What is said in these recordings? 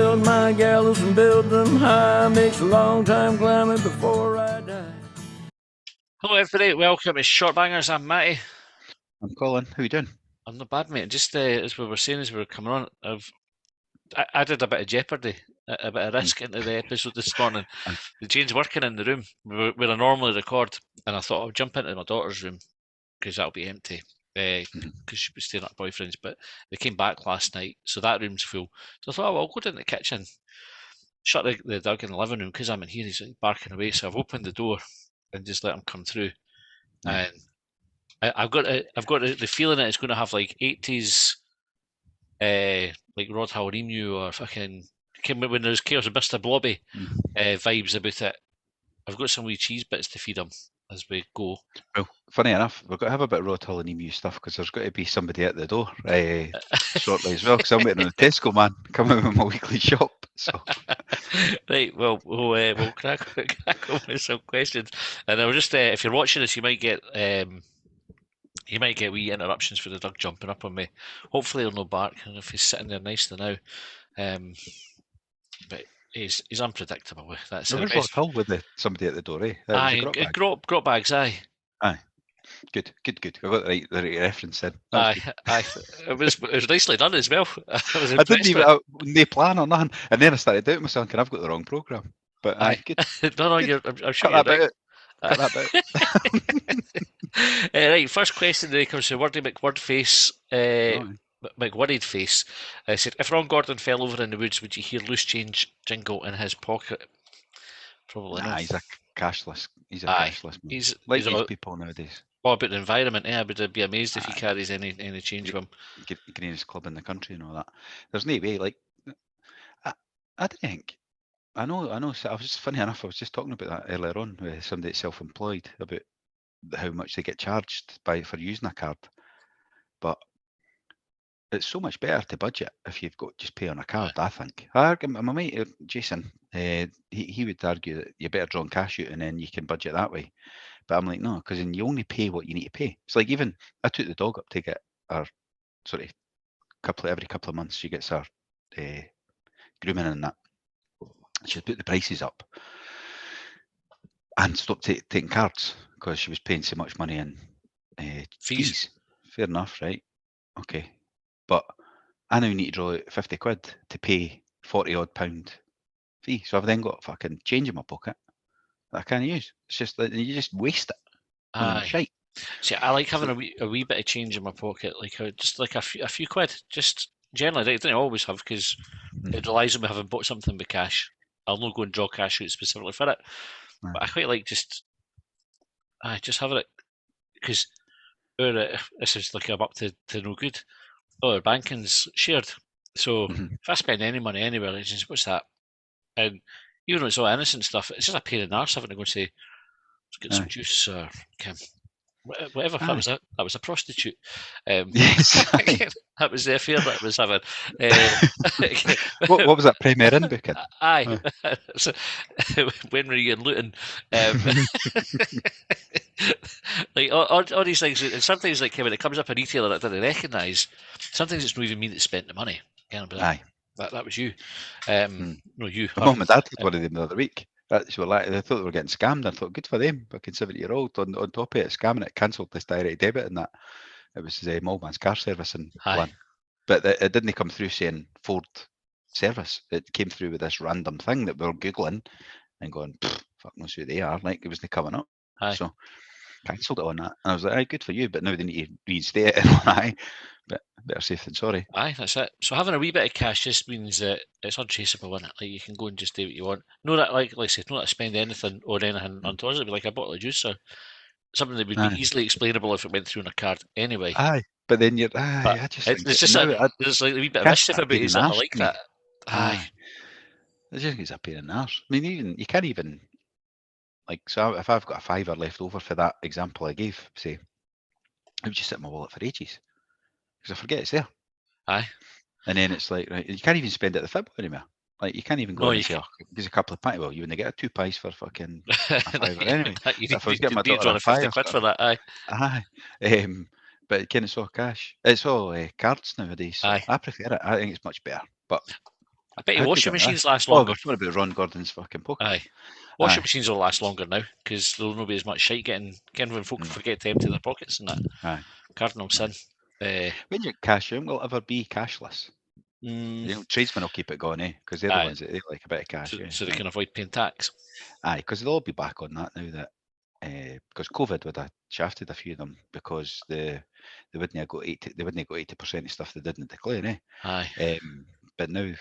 build my gallows and build them high. Makes a long time climbing before I die. Hello everybody, welcome to Shortbangers. I'm Matty. I'm Colin. How you doing? I'm not bad, mate. Just as we were saying as we were coming on, I added a bit of jeopardy, a bit of risk into the episode this morning. The Jane's working in the room where I normally record, and I thought I'll jump into my daughter's room because that'll be empty because she was staying at her boyfriend's. But they came back last night, so that room's full. So I thought, oh, well, I'll go down to the kitchen, shut the dog in the living room because I'm in here. He's like barking away, so I've opened the door and just let him come through. And I've got the feeling that it's going to have like 80s, like Rod Howard-Emu or fucking when there's Chaos and Mr. Blobby vibes about it. I've got some wee cheese bits to feed him as we go. Well, funny enough, we've got to have a bit of Rod Howard-Emu stuff because there's got to be somebody at the door shortly as well. Because I'm waiting on the Tesco man coming with my weekly shop. So right, well, we'll crack on with some questions. And I was just if you're watching this, you might get wee interruptions for the dog jumping up on me. Hopefully he'll no bark, and if he's sitting there nicely now. But he's unpredictable. That's where's Rod Hull with somebody at the door, eh? Aye, grot bags, aye. Aye. Good. I got the right reference then. Aye. It was nicely done as well. I didn't even no plan or nothing, and then I started doubting myself, and I've got the wrong programme. But aye, good. No, good. I'm sure you're right. Cut that bit. Right, first question today comes from Wordy McWordface. McWorried Face said, if Ron Gordon fell over in the woods, would you hear loose change jingle in his pocket? Probably not. He's a cashless. He's a cashless man. He's people nowadays. What about the environment? I would be amazed if he carries any change with him. Greenest club in the country and all that. There's no way. Like, I don't think. I know. So I was just funny enough. I was just talking about that earlier on with somebody that's self-employed about how much they get charged for using a card, but it's so much better to budget if you've got just pay on a card. I think. My mate Jason, he would argue that you're better drawing cash out and then you can budget that way. But I'm like, no, because then you only pay what you need to pay. It's like even I took the dog up to get her every couple of months she gets her grooming and that. She'd put the prices up and stopped taking cards because she was paying so much money in fees. Fair enough, right? Okay. But I now need to draw out 50 quid to pay 40 odd pound fee. So I've then got fucking change in my pocket that I can't use. It's just that you just waste it. Shite. See, I like having a wee bit of change in my pocket, like just like a few quid. Just generally, I don't always have because it relies on me having bought something with cash. I'll not go and draw cash out specifically for it. But I quite like just having it because this is like I'm up to no good. Oh, our banking's shared. So if I spend any money anywhere, it's just, what's that? And even though it's all innocent stuff, it's just a pain in the arse having to go and say, let's get some juice or whatever. That was a prostitute. Yes. That was the affair that I was having. What was that Premier Inn booking? Aye. So, when were you in Luton? Like all these things, and sometimes like when it comes up a retailer that I didn't recognise, sometimes it's not even me that spent the money. Aye. That was you. No, you. My mum and dad did one of them the other week. They thought they were getting scammed. I thought, good for them. Fucking 70-year-old on top of it, scamming it, cancelled this direct debit and that. It was Malman's car service and one. But it didn't come through saying Ford service. It came through with this random thing that we were Googling and going, fuck knows who they are. Like, it wasn't coming up. So cancelled it on that. And I was like, aye, good for you, but now they need to reinstate it. Aye, but better safe than sorry. Aye, that's it. So having a wee bit of cash just means that it's untraceable, isn't it? Like, you can go and just do what you want. No, that like I said, not to spend anything on anything untowards it. Like a bottle of juice or something that would be easily explainable if it went through on a card anyway. Aye, but then you're I just think it's just there's like a wee bit of mischief about it. I like that. Aye. It just gets a pain in the arse. I mean, you can't even like, so if I've got a fiver left over for that example I gave, say, I would just sit in my wallet for ages because I forget it's there. Aye. And then it's like, right, you can't even spend it at the football anymore. Like, you can't even go and say, there's a couple of pints. Well, you wouldn't get 2 pies for fucking a fiver anyway. If I was getting my daughter a 50 quid for that, aye. Aye. But it's all cash. It's all cards nowadays. So aye. I prefer it. I think it's much better. But I bet your How'd we washing get there? machines last Oh, longer. we're talking about Ron Gordon's fucking poker. Aye. Washing Aye. machines will last longer now because there'll not be as much shite getting when folk forget to empty their pockets and that. Aye. Cardinal sin. When you cash in, will it ever be cashless? Mm, Tradesmen will keep it going, Because they're the Aye. ones that they like a bit of cash. so they can avoid paying tax. Aye, because they'll all be back on that now that because COVID would have shafted a few of them because they wouldn't have got 80% of stuff they didn't declare, Aye. But now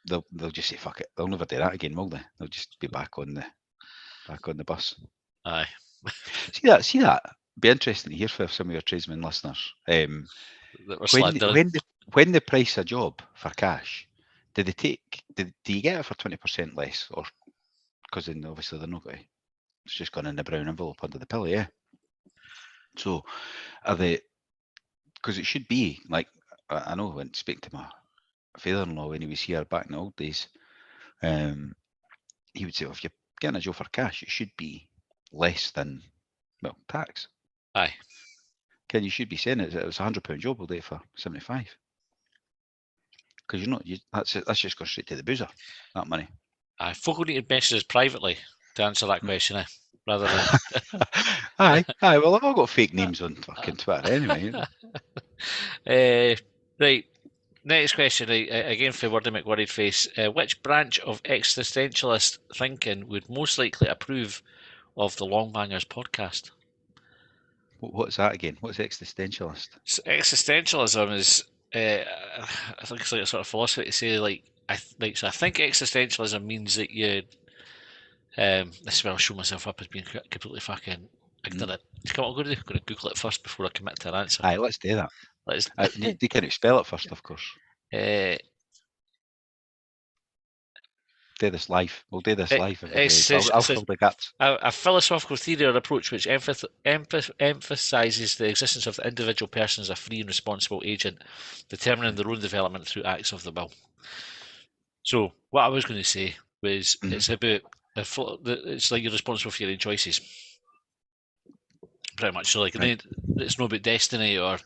they'll just say fuck it. They'll never do that again, will they? They'll just be back on the bus. Aye. See that. Be interesting to hear from some of your tradesmen listeners. That we're slandering. When they price a job for cash, do you get it for 20% less, or because then obviously they're not going to, it's just gone in the brown envelope under the pillow, So are they? Because it should be like I know when speaking to my father-in-law when he was here back in the old days, he would say, well, if you're getting a job for cash, it should be less than tax. Aye. Ken, you should be saying it was £100 job, we'll do it for 75. Because that's just going straight to the boozer, that money. Aye. Folk will need to message us privately to answer that question, rather than. Aye. Well, I've all got fake names on fucking Twitter anyway. Right. Next question, again for Wordy McWorried Face. Which branch of existentialist thinking would most likely approve of the Longbangers podcast? What's that again? What's existentialist? So existentialism is, I think it's like a sort of philosophy to say, I think existentialism means that you. This is where I'll show myself up as being completely fucking ignorant. Come on, I'm going to Google it first before I commit to an answer. Aye, let's do that. Let's. You can spell it first, of course. Do this live. We'll do this live. I'll fill the gaps. A philosophical theory or approach which emphasises the existence of the individual person as a free and responsible agent, determining their own development through acts of the will. So, what I was going to say was it's about it's like you're responsible for your own choices. Pretty much. So, like, it's not about destiny or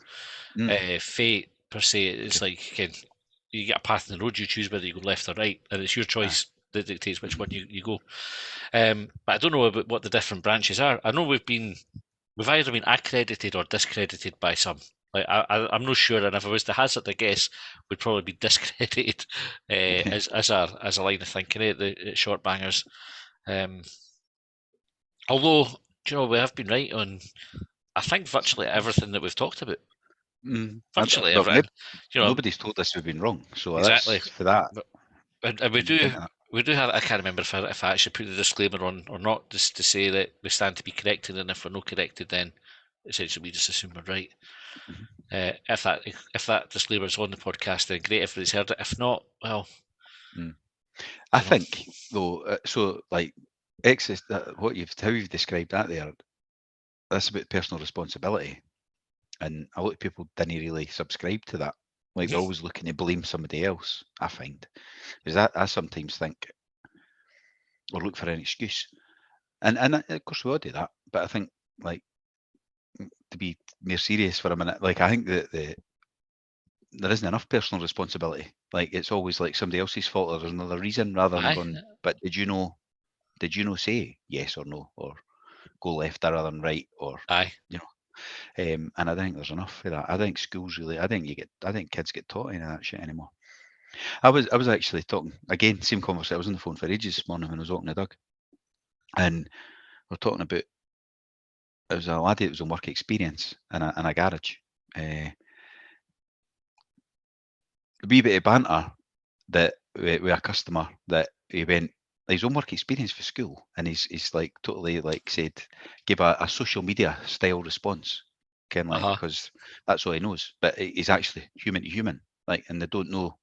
fate per se. It's like you get a path in the road, you choose whether you go left or right, and it's your choice that dictates which one you go. But I don't know about what the different branches are. I know we've either been accredited or discredited by some. Like I'm not sure, and if I was to hazard a guess, we'd probably be discredited as a line of thinking at Shortbangers. Although, we have been right on, I think, virtually everything that we've talked about. Virtually everything. Nobody's told us we've been wrong, so exactly that's for that. And we do have. I can't remember if I actually put the disclaimer on or not, just to say that we stand to be corrected, and if we're not corrected, then essentially we just assume we're right. If that disclaimer is on the podcast, then great. If everybody's heard it. If not, well. I think though. So like, how you've described that there. That's about personal responsibility, and a lot of people didn't really subscribe to that. Like they're always looking to blame somebody else. I find, because I sometimes think or look for an excuse, and of course we all do that. But I think like to be more serious for a minute, like I think that there isn't enough personal responsibility. Like it's always like somebody else's fault or there's another reason rather than going. But did you know say yes or no or go left rather than right or and I don't think there's enough for that. I think schools really. I think kids get taught any of that shit anymore. I was actually talking again, same conversation. I was on the phone for ages this morning when I was walking the dog, and we're talking about. It was a laddie that was on work experience in a garage. A wee bit of banter that with a customer that he went his own work experience for school, and he's like totally like said give a social media style response, kind of like because that's all he knows, but he's actually human to human, like, and they don't know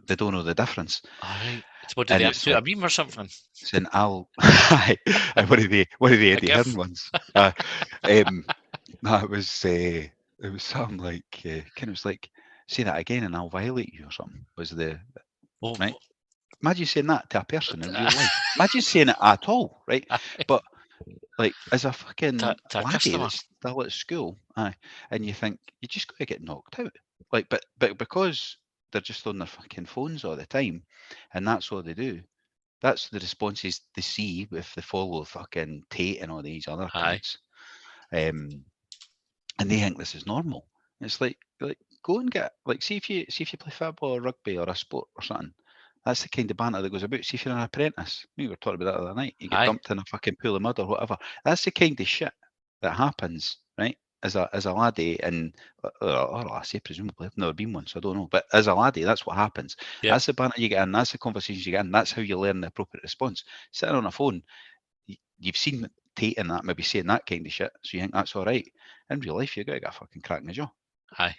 the difference. All right. What did they have to do? A meme or something? Saying I'll one of the Eddie Hearn ones. It was something like kind of like say that again and I'll violate you or something. Was the right? Imagine saying that to a person in real life. Imagine saying it at all, right? But like as a fucking laddie that's still at school, and you think you just got to get knocked out. Like, but because they're just on their fucking phones all the time, and that's all they do. That's the responses they see if they follow fucking Tate and all these other Aye. cunts. And they think this is normal. It's like go and get see if you play football or rugby or a sport or something. That's the kind of banter that goes about. See if you're an apprentice. We were talking about that the other night. You get Aye. dumped in a fucking pool of mud or whatever. That's the kind of shit that happens, right? As a laddie and or lassie, presumably. I've never been one, so I don't know. But as a laddie, that's what happens. Yep. That's the banter you get in. That's the conversations you get in. That's how you learn the appropriate response. Sitting on a phone, you've seen Tate and that maybe saying that kind of shit, so you think that's all right. In real life, you got to get a fucking crack in the jaw. Aye.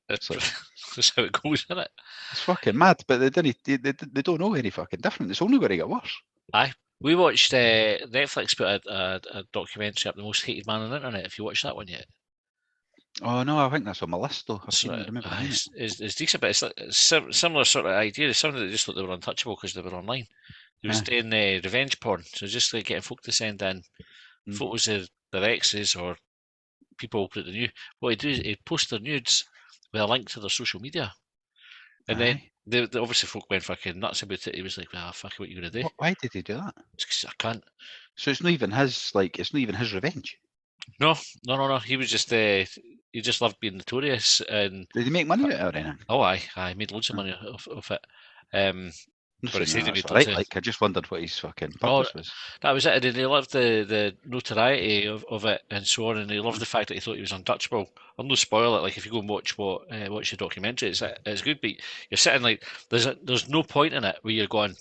It's like, That's how it goes, isn't it? it's fucking mad, but they don't know any fucking different. It's only going to get worse. Aye. We watched Netflix put a documentary up, The Most Hated Man on the Internet. Have you watched that one yet? Oh no, I think that's on my list though. I've So, seen it. Remember aye, it. it's decent, but it's like similar sort of idea. It's something that just thought they were untouchable because they were online. He was doing revenge porn, so just like getting folk to send in photos of their exes or people that they knew. What he'd do is he'd post their nudes with a link to their social media. And then the obviously folk went fucking nuts about it. He was like, "Well, fuck, what are you gonna do?" Why did he do that? It's 'cause I can't. So it's not even his it's not even his revenge. No. He was just he just loved being notorious and. Did he make money out of it or anything? Oh, aye, made loads of money off it. But it seemed to be right. I just wondered what his fucking purpose was. That was it. And he loved the notoriety of it and so on, and he loved the fact that he thought he was untouchable. I'll no spoil it. Like if you go and watch the documentary, it's good. But you're sitting like there's no point in it where you're going,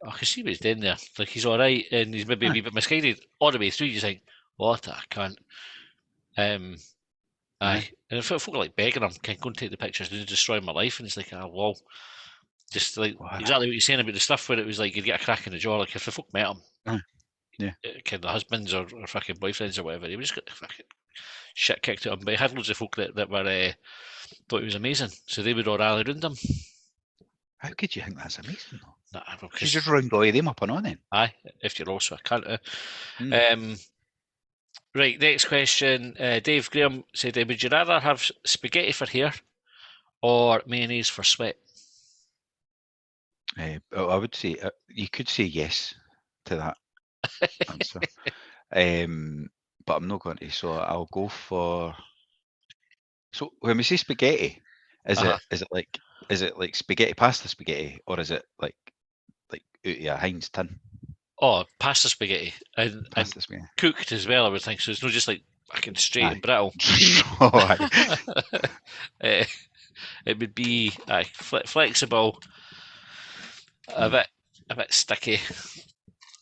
I can see what he's doing there. Like he's all right, and he's maybe a wee bit misguided all the way through. You think, what a cunt. Aye. And if folk are like begging him, can go and take the pictures, they're destroying my life, and it's like, oh well. Just like exactly what you're saying about the stuff where it was like you'd get a crack in the jaw. Like if the folk met him, kind of husbands or fucking boyfriends or whatever, he would just get fucking shit kicked at him. But he had loads of folk that were thought he was amazing, so they would all rally around him. How could you think that's amazing though? Nah, you just round all of them up and on then. Aye, if you're also a cunt. Right, next question. Dave Graham said, would you rather have spaghetti for hair or mayonnaise for sweat? I would say you could say yes to that answer, but I'm not going to. So I'll go for. So when we say spaghetti, is it like spaghetti pasta spaghetti, or is it like out of a Heinz tin? Oh, pasta spaghetti and Spaghetti. Cooked as well. I would think so. It's not just like fucking straight and brittle. It would be flexible. A bit sticky.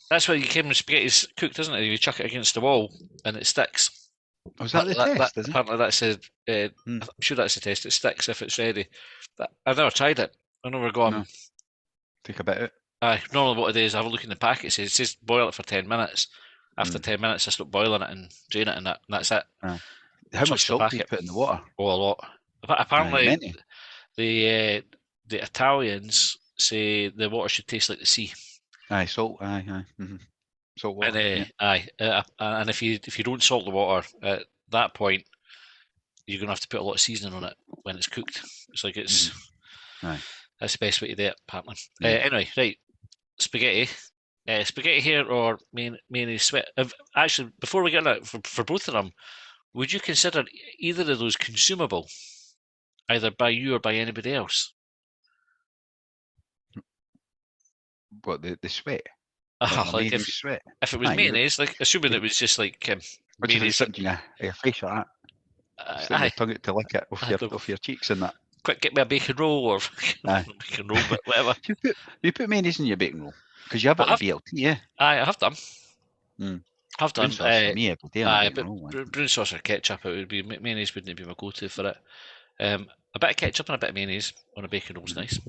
That's why you came with spaghetti's cooked, isn't it? You chuck it against the wall and it sticks. Was that the test? Apparently, that's I'm sure that's the test. It sticks if it's ready. I've never tried it. I never gone. No. Take a bit out. Normally, what I do is I have a look in the packet. It says boil it for 10 minits. After 10 minutes, I stop boiling it and drain it, and that's it. How much salt do you put in the water? Oh, a lot. Apparently, the Italians say the water should taste like the sea. Aye, salt. Aye. Mm-hmm. Salt water. And and if you don't salt the water at that point, you're gonna have to put a lot of seasoning on it when it's cooked. It's like it's. Aye. That's the best way to do it, apparently. Anyway, right, spaghetti. Spaghetti here or mayonnaise sweat. Actually, before we get that, for both of them, would you consider either of those consumable, either by you or by anybody else? What, the sweat? Like if it was mayonnaise, like assuming it was just like mayonnaise. A face like that. Stick your tongue out to lick it off your cheeks and that. Quick, get me a bacon roll or bacon roll, but whatever. You put mayonnaise in your bacon roll because you have it at BLT, yeah. I have done. Have done. Brown sauce for me every day. But brown sauce or ketchup, it would be mayonnaise. Wouldn't be my go-to for it. A bit of ketchup and a bit of mayonnaise on a bacon roll is nice.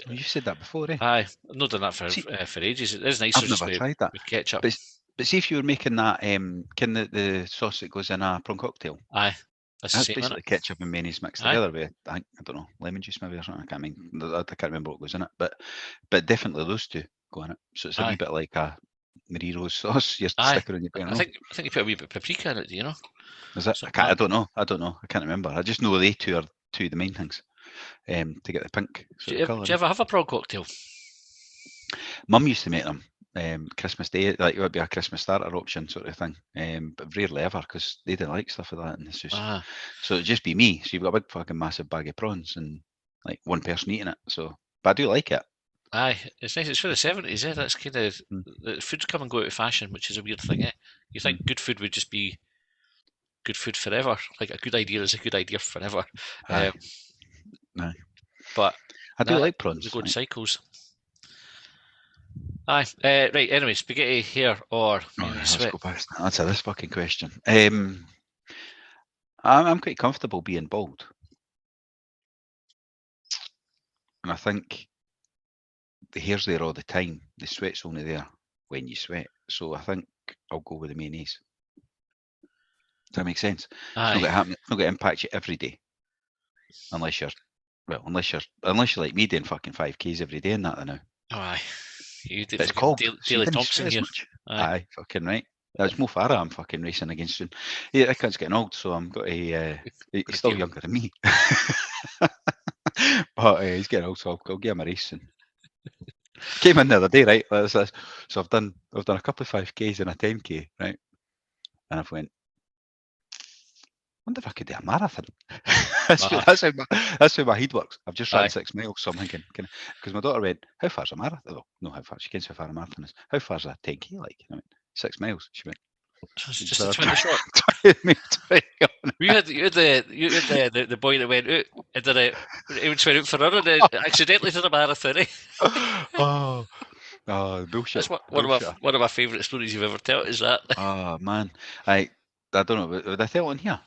Well, you said that before, eh? Aye, I've not done that for ages. It is nicer I've never tried that with ketchup. But see if you were making that, the sauce that goes in a prawn cocktail. Aye. That's basically ketchup and mayonnaise mixed together with, I don't know, lemon juice maybe or something. I can't remember what goes in it, but definitely those two go in it. So it's a wee bit like a Mariro's sauce. You're sticking on your bacon. I think you put a wee bit of paprika in it. Do you know? Is it? I don't know. I can't remember. I just know they two are two of the main things. to get the pink Do sort you, of colour. do you ever have a prawn cocktail? Mum used to make them Christmas Day, like it would be a Christmas starter option sort of thing, but rarely ever because they didn't like stuff like that, and it's just so it'd just be me. So you've got a big fucking massive bag of prawns and like one person eating it. So, but I do like it. Aye, it's nice. It's for the 70s, eh? That's kind of the food's come and go out of fashion, which is a weird thing, eh? You think good food would just be good food forever? Like a good idea is a good idea forever. Aye. Aye. But I do like prawns. They go in right. cycles. Aye. Right. Anyway, spaghetti hair or mayonnaise Let's sweat. go past that. Answer this fucking question. I'm quite comfortable being bald, and I think the hair's there all the time. The sweat's only there when you sweat. So I think I'll go with the mayonnaise. Does that make sense? It's not going to happen. It's not going to impact you every day, unless you're like me doing fucking 5Ks every day and that. I know. Oh, aye. You did But it's called Daily Thompson here. Aye, fucking right. That's Mo Farah I'm fucking racing against soon. Yeah, that cunt's getting old, so I'm got to. He's still younger than me, but he's getting old, so I'll give him a race soon. Came in the other day, right? So I've done a couple of 5Ks and a 10K, right? And I've went, wonder if I could do a marathon. that's how my head works. I've just ran 6 miles, so I'm thinking, because my daughter went, how far's a marathon? Oh, no, how far? She gets how far a marathon is. How far's a 10K like? I went, 6 miles. She went, it's just a 20 short. You had the boy that went out and did it. He went out for a run and accidentally did a marathon. Eh? oh, bullshit. That's one of my favourite stories you've ever told. Is that? Oh man, I don't know. Would I tell it on here?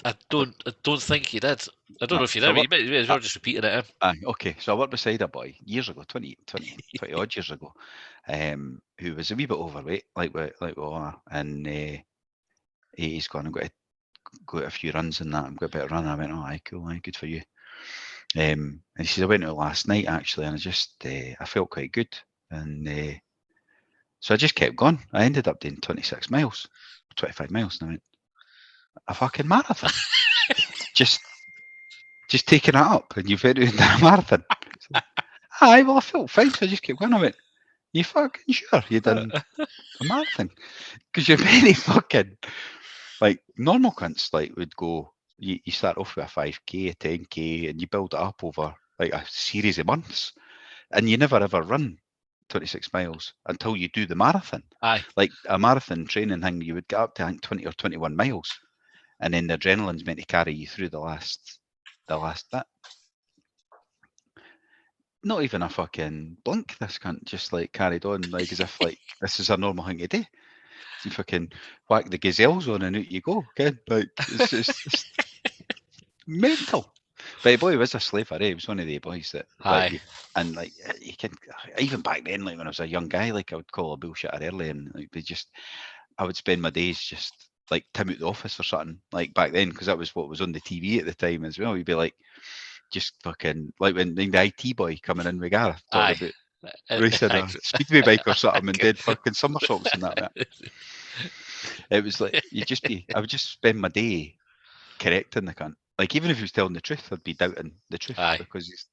I don't think you did. I don't know if you did. But you may as well just repeating it. Aye, okay. So I worked beside a boy years ago, 20 odd years ago, who was a wee bit overweight, like we are, and he's gone and got to go out a few runs and that. I'm got a bit of run. I went, oh, aye, cool, aye, good for you. And he said, I went out last night actually, and I felt quite good, and so I just kept going. I ended up doing 26 miles, 25 miles, and I went, a fucking marathon. just taking it up, and you've done a marathon. So, aye, well, I felt fine, so I just kept going. I went, you fucking sure you done a marathon? Because you're very fucking, like, normal cunts, like, would go, you start off with a 5K, a 10K, and you build it up over, like, a series of months, and you never ever run 26 miles until you do the marathon. Aye. Like, a marathon training thing, you would get up to, I think, 20 or 21 miles, and then the adrenaline's meant to carry you through the last bit. Not even a fucking blink, this cunt just like carried on, like as if like this is a normal thing to do. You fucking whack the gazelles on and out you go, okay? Like it's mental. But boy, he was a slaver, eh? He was one of the boys that like, and like you can even back then, like when I was a young guy, like I would call a bullshitter early, and like I would spend my days just like Tim out the office or something, like back then, because that was what was on the TV at the time as well. You'd be like, just fucking like when the IT boy coming in with Gareth talking about racing a speedway bike or something and did fucking somersaults and that. It was like I would just spend my day correcting the cunt. Like even if he was telling the truth, I'd be doubting the truth because he's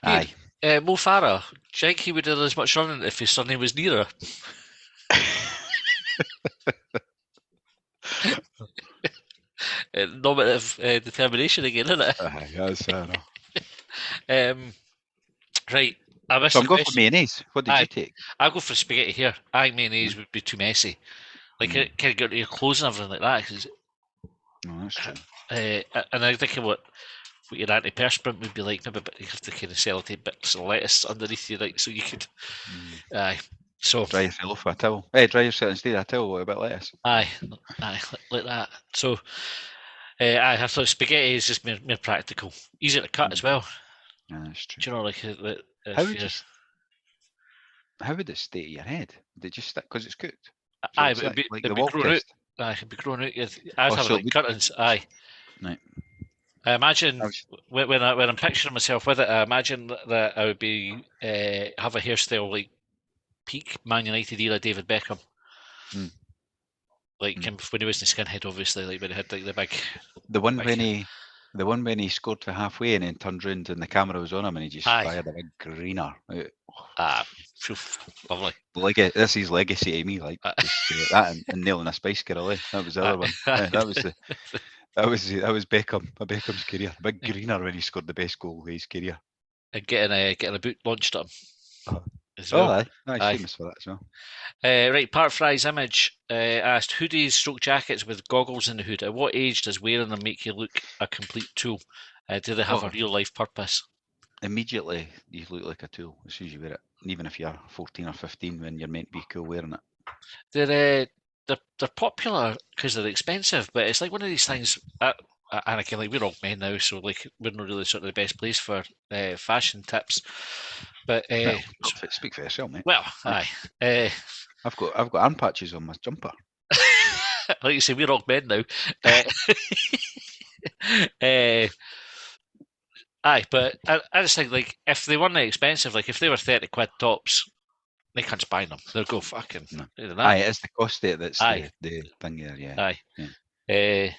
aye. Mo Farah, do you think he would have done as much running if his surname was nearer? Nominative determination again, isn't it? Yes, I know. Right. So I'm going for mayonnaise. What did you take? I'll go for spaghetti here. I think mayonnaise would be too messy. Like it kind of got to your clothes and everything like that. No, that's true. And I think what your antiperspirant would be like, maybe you have to kind of sellotape bits of lettuce underneath you, like so you could. Aye. So dry yourself off with a towel. Dry yourself instead of a towel with a bit of lettuce. Aye, like that. So I thought spaghetti is just more practical, easy to cut as well. Yeah, that's true. Do you know, like how would it stay in your head? Would it just stick because it's cooked? So it'd be grown out. Aye, it'd be grown out. I'd have like curtains. Aye. Right. I imagine when I'm picturing myself with it, I imagine that I would be have a hairstyle like peak Man United era David Beckham. Like when he was in skinhead, obviously, like when he had like the big. The one when he The one when he scored for halfway and then turned round and the camera was on him and he just Aye. fired a big greener. Phew, lovely. This is legacy to me, like just that and nailing a Spice Girl. That was the other one. That was Beckham's career. A big greener when he scored the best goal of his career. And getting a boot launched at him. As Oh, well. aye, famous for that as well. Right, Part Fry's image asked hoodies, stroke jackets with goggles in the hood. At what age does wearing them make you look a complete tool? Do they have a real life purpose? Immediately, you look like a tool as soon as you wear it. Even if you're 14 or 15 when you're meant to be cool wearing it. They're popular because they're expensive, but it's like one of these things. And again, like we're all men now, so like we're not really sort of the best place for fashion tips. But speak for yourself, mate. Well, aye. I've got arm patches on my jumper. Like you say, we're all men now. Aye, but I just think like if they weren't that expensive, like if they were 30 quid tops, they can't just buy them. They'll go fucking. No. That. Aye, it's the cost that's the thing there, yeah. Aye.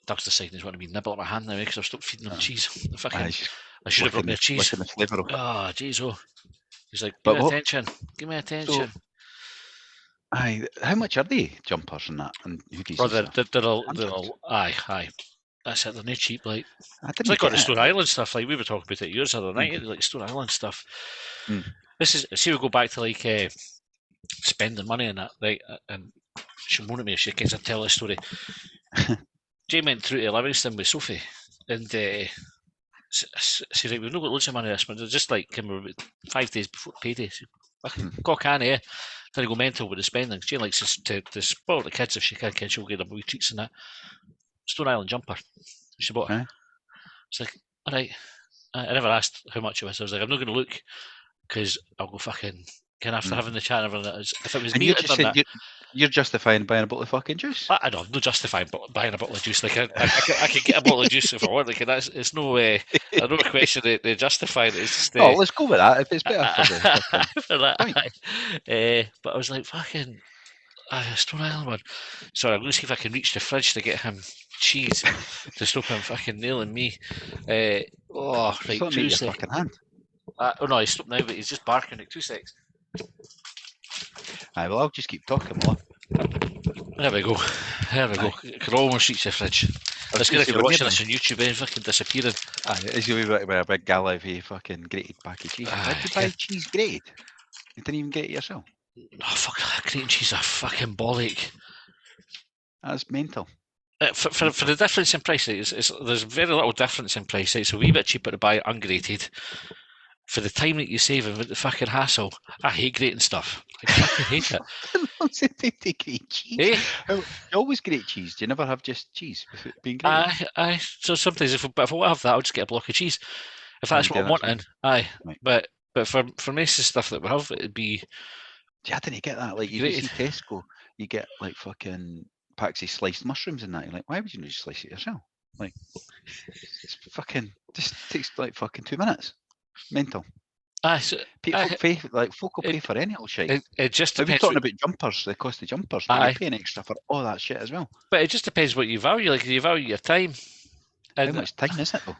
Doug's deciding he's wanting to be nibble at my hand now because I've stopped feeding him cheese. I should have brought me a cheese. The flavour of it. Oh, jeez, He's like, give me attention. Give me attention. So, aye, how much are they, jumpers and that, and hoodies? Oh, they're all, aye. That's it, they're not cheap, like. It's like got the Stone Island stuff, like we were talking about it yours the other night, like Stone Island stuff. This is, see, we go back to like spending money and that, right? And she'll moan at me if she can tell this story. Jay went through to Livingston with Sophie, and she's like, we've not got loads of money this month. Just like 5 days before payday. So, fucking cock can here. Then go mental with the spending. Jane likes to spoil the kids if she can. She'll get them wee treats and that. Stone Island jumper. She bought it. It's like, all right. I never asked how much it was. I was like, I'm not going to look because I'll go fucking. After having the chat and everything, if it was me, you're justifying buying a bottle of fucking juice. I don't. I'm not justifying buying a bottle of juice. Like I could get a bottle of juice if I want. Like it's no. I don't question they justify it. It's just. Let's go with that. If it's better for that. But I was like, fucking. Stone Island one. Sorry, I'm going to see if I can reach the fridge to get him cheese to stop him fucking nailing me. Right, Tuesday. Your fucking hand. Oh no, he's stopped now, but he's just barking. Like 2 seconds. Aye, well, I'll just keep talking more. There we go. I could almost reach the fridge. Let's get if you're watching this on YouTube and fucking disappearing. Aye, it's going to be a big galley of fucking grated pack of cheese. Why did you buy cheese grated? You didn't even get it yourself. Oh, fuck, grating cheese is a fucking bollock. That's mental. For the difference in price, there's very little difference in price. It's a wee bit cheaper to buy it ungrated. For the time that you save and with the fucking hassle, I hate grating stuff. I fucking hate it. What's it take to grate cheese? You always grate cheese. Do you never have just cheese with it being grated? Aye. So sometimes if I want to have that, I'll just get a block of cheese. If that's what I'm wanting. Aye. Right. But for most of the stuff that we have, it'd be. Yeah, I didn't get that. Like, you see Tesco, you get like fucking packs of sliced mushrooms in that. You're like, why would you not just slice it yourself? Like, it's fucking just takes like fucking 2 minutes. Mental. Folk will pay for any old shit. It just depends. We're talking about jumpers, the cost of jumpers. You're paying extra for all that shit as well. But it just depends what you value. Like, you value your time. How much time is it though?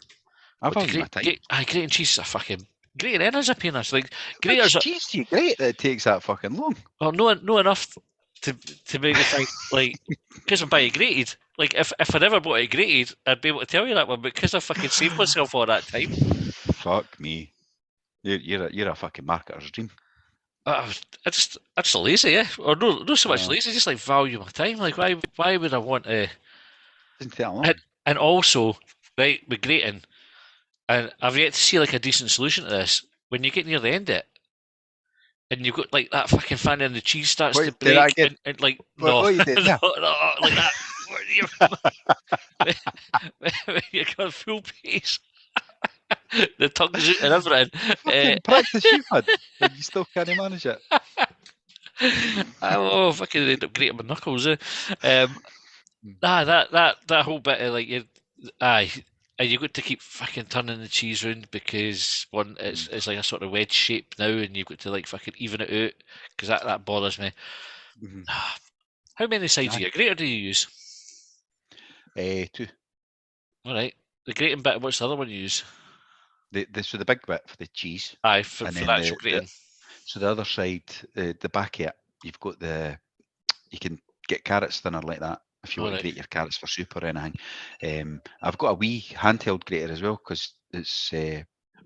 I value my time. Grating cheese is a fucking. Grating is a pain. Like, graters. Cheese do you grate that it takes that fucking long? Well, no enough to make it think like because I'm buying grated. Like if I never bought it grated, I'd be able to tell you that one. But because I fucking saved myself all that time. Fuck me. You're a fucking marketer's dream. I'm just lazy, yeah. Or no so much lazy. Just like value my time. Like why would I want to? Doesn't take that long. And also, right, with grating. And I've yet to see like a decent solution to this. When you get near the end of it, and you've got like that fucking fan and the cheese starts to break, and like what you did, no, like that. You got full pace. The tongue's out and everything. Practice you've had, and you still can't manage it. I fucking end up grating my knuckles. That whole bit of like and you got to keep fucking turning the cheese round because one, it's like a sort of wedge shape now, and you've got to like fucking even it out because that bothers me. Mm-hmm. How many sides of your grater do you use? 2. All right. The grating bit. What's the other one you use? So the big bit for the cheese. Aye, for And the then actual grating. So the other side, the back of it, you've got you can get carrots thinner like that if you want Alright. to grate your carrots for soup or anything. I've got a wee handheld grater as well because it's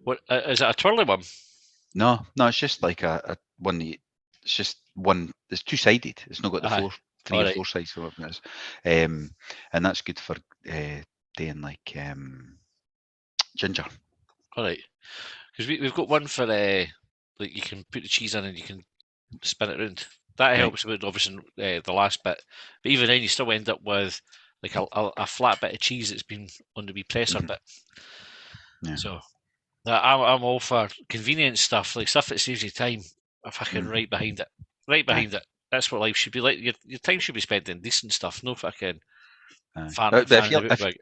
What is it? A twirly one? no, it's just like a one. It's just one. It's two-sided. It's not got the Aye. three or Alright. four sides or whatever it is. And that's good for doing like ginger. All right. Because we've got one for like you can put the cheese in and you can spin it around. That helps with obviously the last bit. But even then, you still end up with like a flat bit of cheese that's been on the wee presser bit. Yeah. So I'm all for convenience stuff, like stuff that saves you time. I'm fucking right behind it. Right behind it. That's what life should be like. Your time should be spent in decent stuff, no fucking But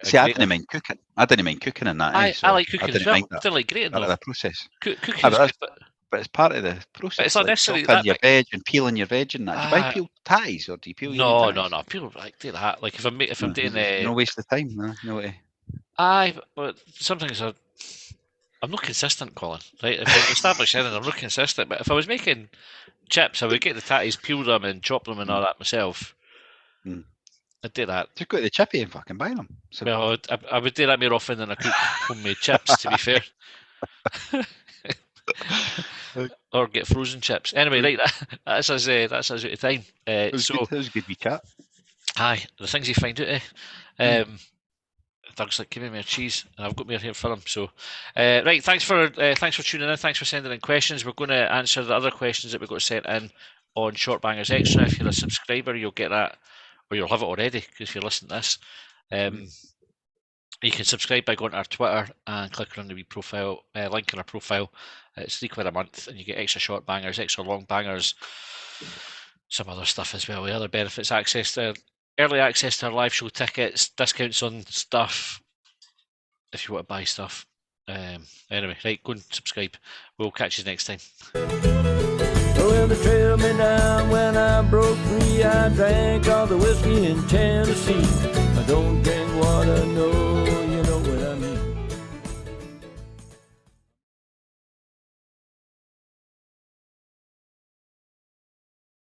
see, I didn't mind cooking. I didn't mind cooking in that. I like cooking as well. I don't like grating Part though. of the process. Cooking but is good, but it's part of the process. But it's not like necessarily chopping that your veg and peeling your veg and that. Do you buy peeled tatties or do you peel your own tatties? No. People like do that. Like if I'm doing no waste of time. No way. Aye, but sometimes I'm not consistent, Colin. Right? If I establish anything, I'm not consistent. But if I was making chips, I would get the tatties, peel them, and chop them and all that myself. I'd do that. Just go to the chippy and fucking buy them. So. Well, I would do that more often than I cook homemade chips. To be fair. Or get frozen chips. Anyway, right, that's us out of time. That was a good wee chat. Aye, the things you find out, Doug's like, give me more cheese, and I've got more here for him. So, right, thanks for tuning in. Thanks for sending in questions. We're going to answer the other questions that we got sent in on Shortbangers Extra. If you're a subscriber, you'll get that, or you'll have it already because you're listening to this. You can subscribe by going to our Twitter and clicking on the wee profile link in our profile. It's £3 a month, and you get extra Shortbangers, extra Longbangers, some other stuff as well. The other benefits: early access to our live show tickets, discounts on stuff if you want to buy stuff. Anyway, right, go and subscribe. We'll catch you next time. Well, they trailed me down when I broke free. I drank all the whiskey in Tennessee. I don't